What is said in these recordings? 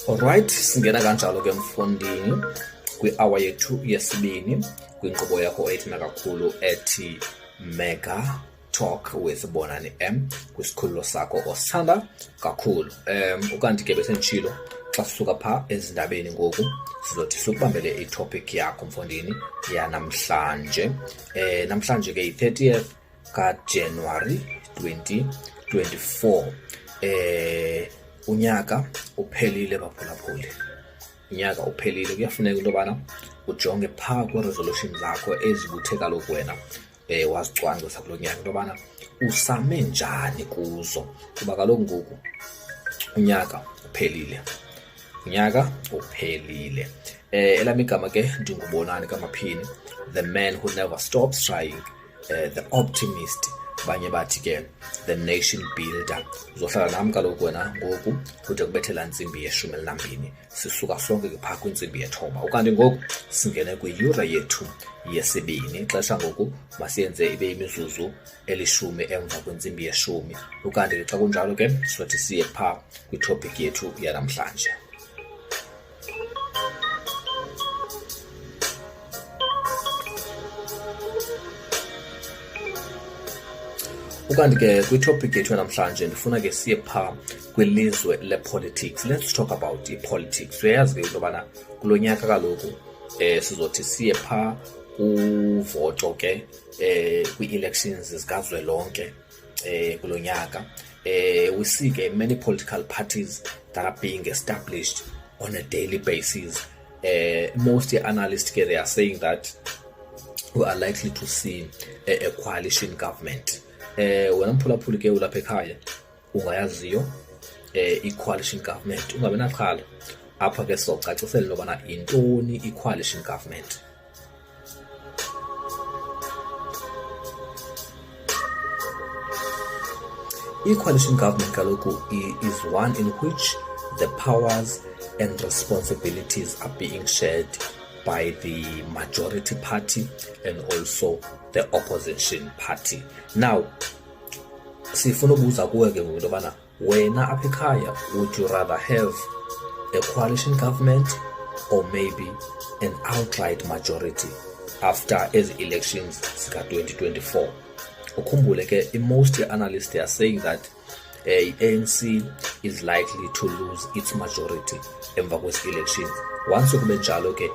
Alright, singena kanjalo ke mfundini kwi-hour yethu yesibini kwinkqubo yakho ethina kakhulu ethi Mega Talk with Bonani M kwisikhululo sakho osithanda kakhulu. Ukanti ke besenditshilo xa sisuka phaa ezindabeni ngoku sizothi sikubambele itopic yakho mfundini yanamhlanje. Namhlanje ke yi-30th kaJanuwari 2024. Unyaka uphelile baphulaphuli. Unyaka uphelile, kuyafuneka into yobana ujonge phaa kwi-resolution zakho ezibuthe kaloku wena wazicwangcisa kulo nyaka into yobana usame njani kuzo, kuba kaloku ngoku unyaka uphelile. Unyaka uphelile. Elami igama ke ndingubonani kaMaphini, the man who never stops trying, the optimist, banye bathi ke the nation builder. Uzohlala nami kaloku wena ngoku kude kubethela ntsimbi ye-12 sisuka sonke ke phaa kwintsimbi ye-9. Ukanti ngoku singene kwiyure yethu yesibini. Ixesha ngoku masiyenze ibe imizuzu 10 emva kwintsimbi ye-10. Ukanti ke xa kunjalo ke sizothi siye phaa kwitopic yethu yanamhlanje. Ukanti ke kwitopic yethu namhlanje ndifuna ke siye phaa kwilizwe le-politics. Let's talk about i-politics. Uyayazi ke into yobana kulo nyaka kaloku sizothi siye phaa kuvoto ke kwi-elections zikazwelonke kulo nyaka. We see ke many political parties that are being established on a daily basis. Most analysts ke they are saying that we are likely to see a coalition government. Wena mphulaphuli ke ulapha ekhaya ungayaziyo i-coalition government, ungabe naqhala apha ke socacisela lobana intoni i-coalition government. I-coalition government kaloku is one in which the powers and responsibilities are being shared by the majority party and also the opposition party. Now, sifuna ukubuza kuwe ke ngoku yobana wena apha ekhaya, would you rather have a coalition government or maybe an outright majority after ezi elections sika 2024? Ukhumbule ke most analysts are saying that ANC is likely to lose its majority emva kwezi elections. Once kube njalo ke,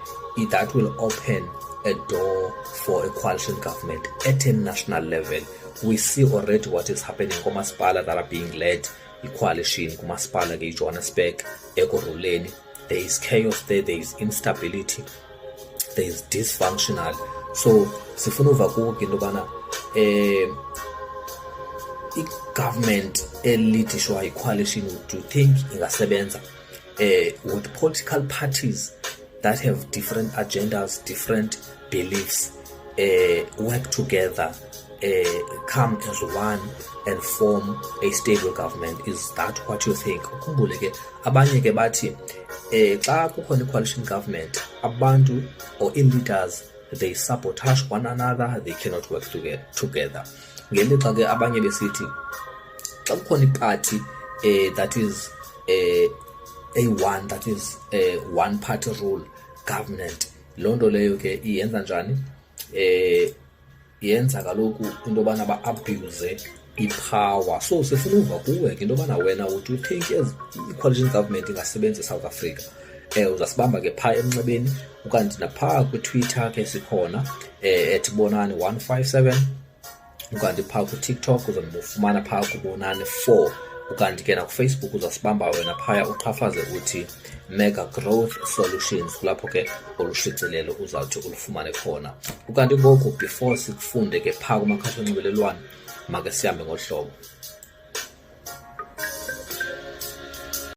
that will open a door for a coalition government at a national level. We see already what is happening kumasipala that are being led i-coalition kumasipala ke Johannesburg, ekurhuleni. There is chaos there is instability, there is dysfunctional. So sifuna uva kuwo ke into yobana i-government elidishwa i-coalition, do you think ingasebenza? Would political parties that have different agendas, different beliefs, work together, come as one and form a stable government? Is that what you think? Ukhumbule ke abanye ke bathi xa kukhona i-coalition government, abantu or in-leaders, they sabotage one another, they cannot work together. Ngelixa ke abanye besithi xa kukhona iparty that is A1, that is a one party rule government, loo nto leyo ke iyenza njani? Yenza kaloku into yobana ba-abuse i-power. So sifuna uva kuwe ke into yobana wena, would you think as i-coalition government ingasebenza eSouth Africa? Uzasibamba ke phaa emnxebeni, ukanti naphaa kwiTwitter ke sikhona @bonani157, ukanti phaa kuTikTok uzamufumana phaa kubonani4, ukanti ke nakuFacebook uzasibamba wena phaya uqhafaze uthi Mega Growth Solutions, kulapho ke olushicilelo uzawuthi ulufumane khona. Ukanti ngoku before sikufunde ke phaa kumakhasi onxibelelwano, make sihambe ngohlobo.